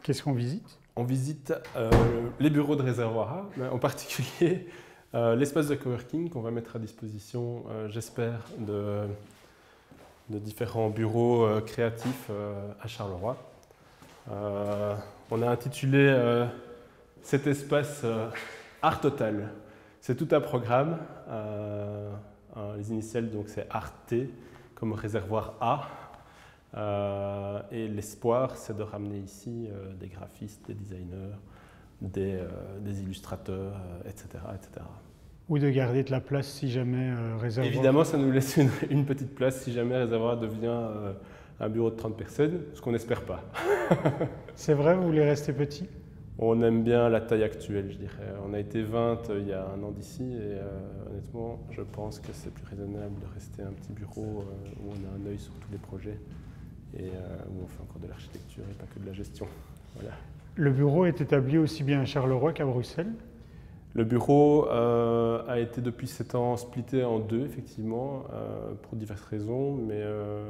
Qu'est-ce qu'on visite? On visite les bureaux de Réservoir A, en particulier l'espace de coworking qu'on va mettre à disposition, j'espère, de différents bureaux créatifs à Charleroi. On a intitulé cet espace Art Total. C'est tout un programme. Les initiales, donc, c'est Art T, comme Réservoir A. Et l'espoir, c'est de ramener ici des graphistes, des designers, des illustrateurs, etc., etc. Ou de garder de la place si jamais Réservoir... Évidemment, ça nous laisse une petite place si jamais Réservoir devient un bureau de 30 personnes, ce qu'on n'espère pas. C'est vrai, vous voulez rester petit? On aime bien la taille actuelle, je dirais. On a été 20 il y a un an d'ici et honnêtement, je pense que c'est plus raisonnable de rester un petit bureau où on a un œil sur tous les projets et où on fait encore de l'architecture et pas que de la gestion. Voilà. Le bureau est établi aussi bien à Charleroi qu'à Bruxelles? Le bureau a été depuis 7 ans splitté en deux, effectivement, pour diverses raisons, mais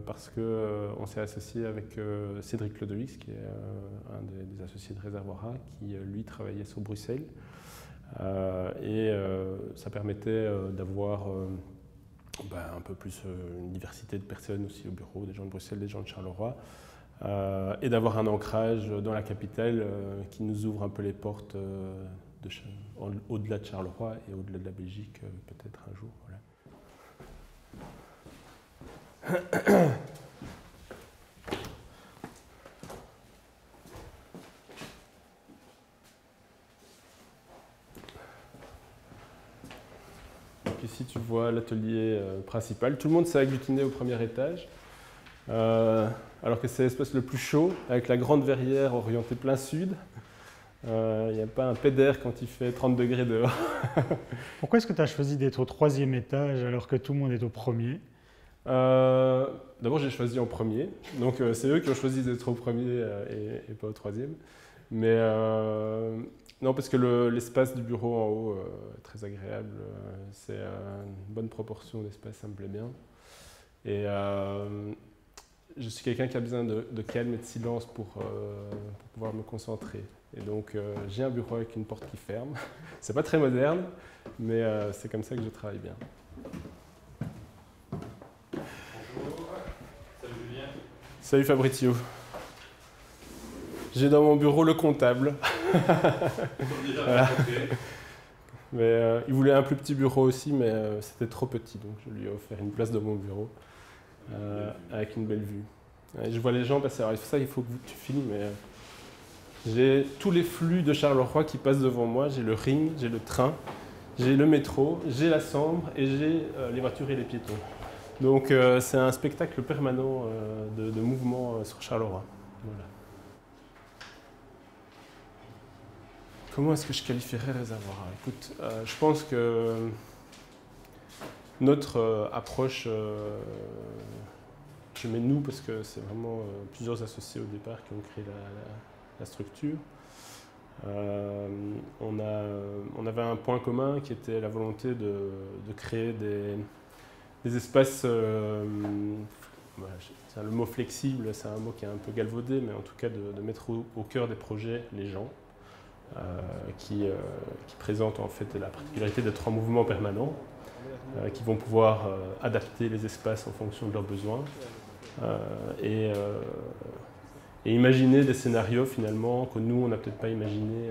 parce qu'on s'est associé avec Cédric Lodewix, qui est un des associés de Réservoir A, qui lui travaillait sur Bruxelles. Et ça permettait d'avoir un peu plus une diversité de personnes aussi au bureau, des gens de Bruxelles, des gens de Charleroi, et d'avoir un ancrage dans la capitale qui nous ouvre un peu les portes au-delà de Charleroi et au-delà de la Belgique, peut-être un jour. Voilà. Donc ici, tu vois l'atelier principal. Tout le monde s'est agglutiné au premier étage, alors que c'est l'espace le plus chaud, avec la grande verrière orientée plein sud. Il n'y a pas un pet d'air quand il fait 30 degrés dehors. Pourquoi est-ce que tu as choisi d'être au 3e étage alors que tout le monde est au 1er? D'abord, j'ai choisi en premier. Donc, c'est eux qui ont choisi d'être au 1er et pas au 3e. Mais non, parce que l'espace du bureau en haut est très agréable. C'est une bonne proportion d'espace, ça me plaît bien. Et je suis quelqu'un qui a besoin de calme et de silence pour pouvoir me concentrer. Et donc, j'ai un bureau avec une porte qui ferme. C'est pas très moderne, mais c'est comme ça que je travaille bien. Bonjour, salut Julien. Salut Fabrizio. J'ai dans mon bureau le comptable. Voilà. Mais il voulait un plus petit bureau aussi, mais c'était trop petit, donc je lui ai offert une place dans mon bureau avec une belle vue. Et je vois les gens passer. Alors ça, il faut que tu filmes. Mais, j'ai tous les flux de Charleroi qui passent devant moi. J'ai le ring, j'ai le train, j'ai le métro, j'ai la Sambre et j'ai les voitures et les piétons. Donc c'est un spectacle permanent de mouvement sur Charleroi. Voilà. Comment est-ce que je qualifierais Réservoir A? Écoute, je pense que notre approche, je mets nous parce que c'est vraiment plusieurs associés au départ qui ont créé la structure. On avait un point commun qui était la volonté de créer des espaces, le mot flexible, c'est un mot qui est un peu galvaudé, mais en tout cas de mettre au cœur des projets les gens qui présentent en fait la particularité d'être en mouvement permanent, qui vont pouvoir adapter les espaces en fonction de leurs besoins et imaginer des scénarios finalement que nous on n'a peut-être pas imaginé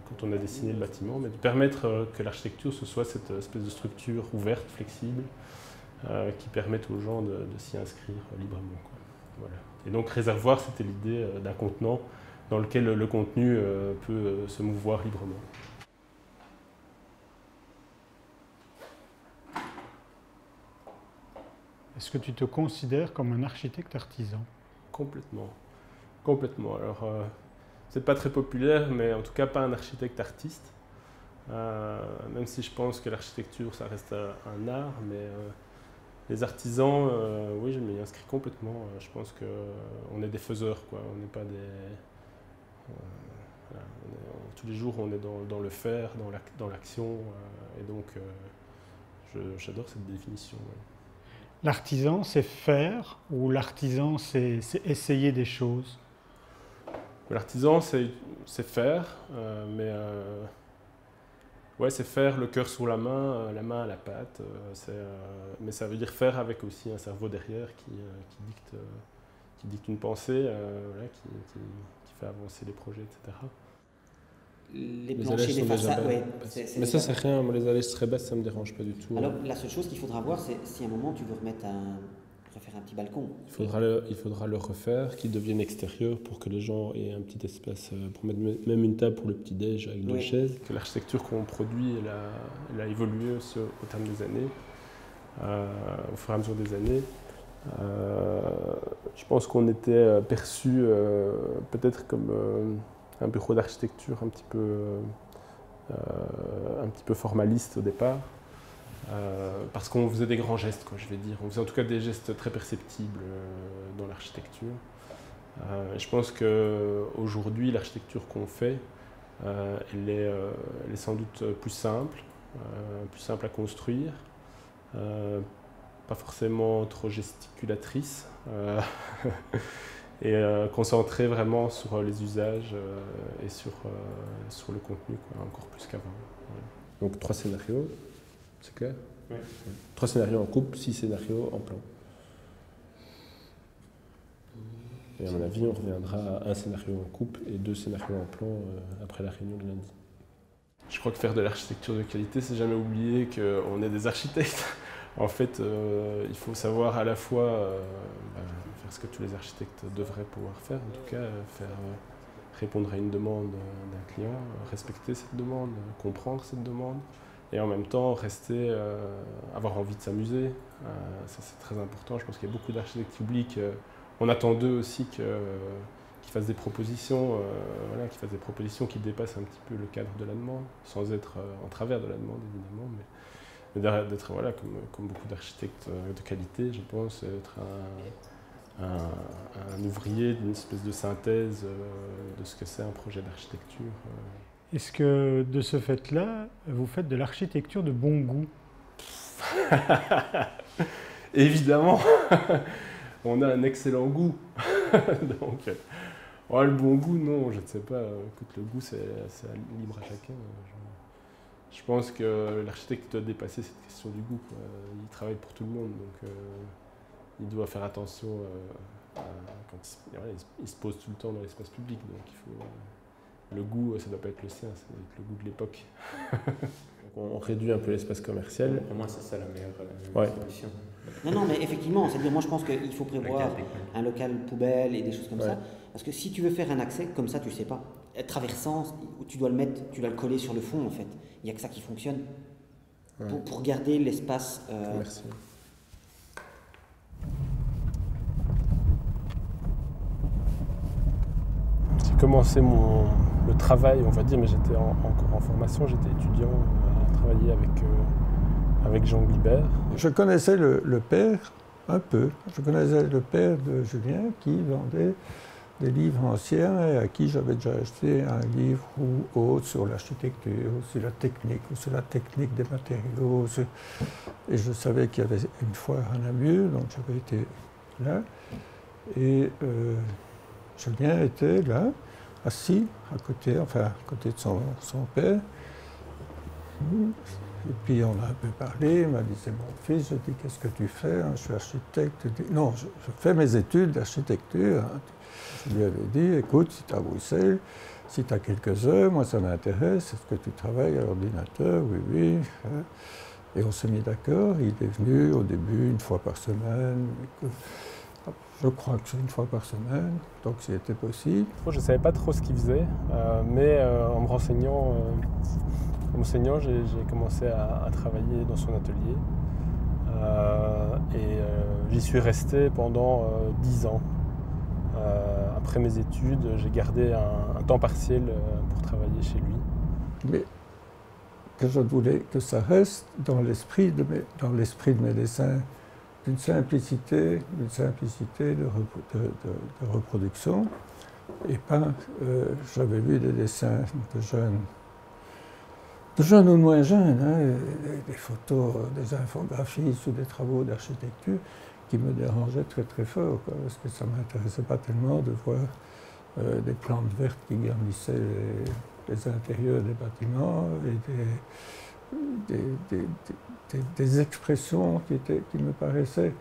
quand on a dessiné le bâtiment, mais de permettre que l'architecture ce soit cette espèce de structure ouverte, flexible, qui permette aux gens de s'y inscrire librement, quoi. Voilà. Et donc Réservoir, c'était l'idée d'un contenant dans lequel le contenu peut se mouvoir librement. Est-ce que tu te considères comme un architecte artisan? Complètement. Complètement. Alors, c'est pas très populaire, mais en tout cas pas un architecte artiste. Même si je pense que l'architecture, ça reste un art, mais les artisans, oui, je m'y inscris complètement. Je pense qu'on est des faiseurs, quoi. On n'est pas des... voilà, tous les jours, on est dans le faire, dans l'action, et donc j'adore cette définition. Ouais. L'artisan, c'est faire, ou l'artisan, c'est essayer des choses? L'artisan, c'est faire, mais ouais, c'est faire le cœur sur la main à la pâte. Mais ça veut dire faire avec aussi un cerveau derrière qui dicte une pensée, voilà, qui fait avancer les projets, etc. Les planchers, les façades, ouais. Mais ça, c'est rien. Moi, les allèges très basses, ça ne me dérange pas du tout. Alors, la seule chose qu'il faudra voir, c'est si à un moment tu veux refaire un petit balcon. Il faudra le refaire, qu'il devienne extérieur pour que les gens aient un petit espace pour mettre même une table pour le petit-déj avec deux chaises. Que l'architecture qu'on produit, elle a évolué aussi au terme des années, au fur et à mesure des années. Je pense qu'on était perçu peut-être comme un bureau d'architecture un petit peu formaliste au départ. Parce qu'on faisait des grands gestes, quoi, je vais dire. On faisait en tout cas des gestes très perceptibles dans l'architecture. Je pense qu'aujourd'hui, l'architecture qu'on fait, elle est sans doute plus simple à construire, pas forcément trop gesticulatrice, et concentrée vraiment sur les usages et sur le contenu, quoi, encore plus qu'avant. Ouais. Donc 3 scénarios. C'est clair? Oui. 3 scénarios en coupe, 6 scénarios en plan. Et à mon avis, on reviendra à 1 scénario en coupe et 2 scénarios en plan après la réunion de lundi. Je crois que faire de l'architecture de qualité, c'est jamais oublier qu'on est des architectes. En fait, il faut savoir à la fois faire ce que tous les architectes devraient pouvoir faire, en tout cas répondre à une demande d'un client, respecter cette demande, comprendre cette demande. Et en même temps, avoir envie de s'amuser, ça c'est très important. Je pense qu'il y a beaucoup d'architectes qui oublient qu'on attend d'eux aussi qu'ils fassent des propositions, qui dépassent un petit peu le cadre de la demande, sans être en travers de la demande évidemment, mais d'être voilà, comme beaucoup d'architectes de qualité, je pense, être un ouvrier d'une espèce de synthèse de ce que c'est un projet d'architecture. Est-ce que de ce fait-là, vous faites de l'architecture de bon goût? Évidemment, on a un excellent goût. Donc, le bon goût, non, je ne sais pas. Écoute, le goût, c'est libre à chacun. Je pense que l'architecte doit dépasser cette question du goût, quoi. Il travaille pour tout le monde, donc il doit faire attention quand il se pose tout le temps dans l'espace public. Donc il faut... Le goût, ça ne doit pas être le sien, ça doit être le goût de l'époque. On réduit un peu l'espace commercial. Pour moi, c'est ça la meilleure solution. Non, mais effectivement, c'est-à-dire, moi je pense qu'il faut prévoir un local poubelle et des choses comme ça. Parce que si tu veux faire un accès comme ça, tu ne sais pas. Traversant, tu dois le coller sur le fond en fait. Il n'y a que ça qui fonctionne. Pour garder l'espace. Merci. J'ai commencé le travail, on va dire, mais j'étais encore en formation, j'étais étudiant à travailler avec Jean Guibert. Je connaissais le père un peu. Je connaissais le père de Julien qui vendait des livres anciens et à qui j'avais déjà acheté un livre ou autre sur l'architecture, ou sur la technique des matériaux. Et je savais qu'il y avait une foire à Namur, donc j'avais été là. Et Julien était là, assis à côté de son père. Et puis on a un peu parlé, il m'a dit c'est mon fils, je dis qu'est-ce que tu fais? Je suis architecte. Non, je fais mes études d'architecture. Je lui avais dit, écoute, si tu es à Bruxelles, si tu as quelques heures, moi ça m'intéresse, est-ce que tu travailles à l'ordinateur? Oui. Et on s'est mis d'accord, il est venu au début 1 fois par semaine. Je crois que c'est 1 fois par semaine, donc c'était possible. Je ne savais pas trop ce qu'il faisait, mais en me renseignant, j'ai commencé à travailler dans son atelier. J'y suis resté pendant 10 ans. Après mes études, j'ai gardé un temps partiel pour travailler chez lui. Mais que je voulais que ça reste dans l'esprit de mes dessins, d'une simplicité de reproduction. Et pas, j'avais vu des dessins de jeunes ou de moins jeunes, des photos, des infographies ou des travaux d'architecture qui me dérangeaient très très fort, parce que ça ne m'intéressait pas tellement de voir des plantes vertes qui garnissaient les intérieurs des bâtiments et des expressions qui me paraissaient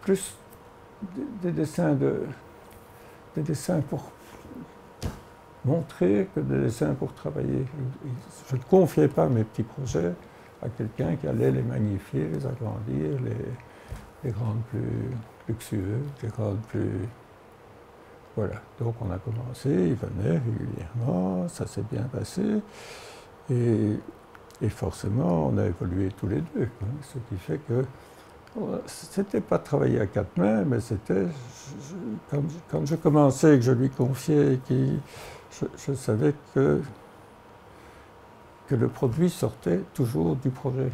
plus des dessins pour montrer que des dessins pour travailler. Je ne confiais pas mes petits projets à quelqu'un qui allait les magnifier, les agrandir, les rendre plus luxueux, les rendre plus... Voilà, donc on a commencé, il venait régulièrement, ça s'est bien passé, et forcément on a évolué tous les deux, quoi, ce qui fait que c'était pas travailler à quatre mains, mais c'était, quand je commençais et que je lui confiais, je savais que le produit sortait toujours du projet.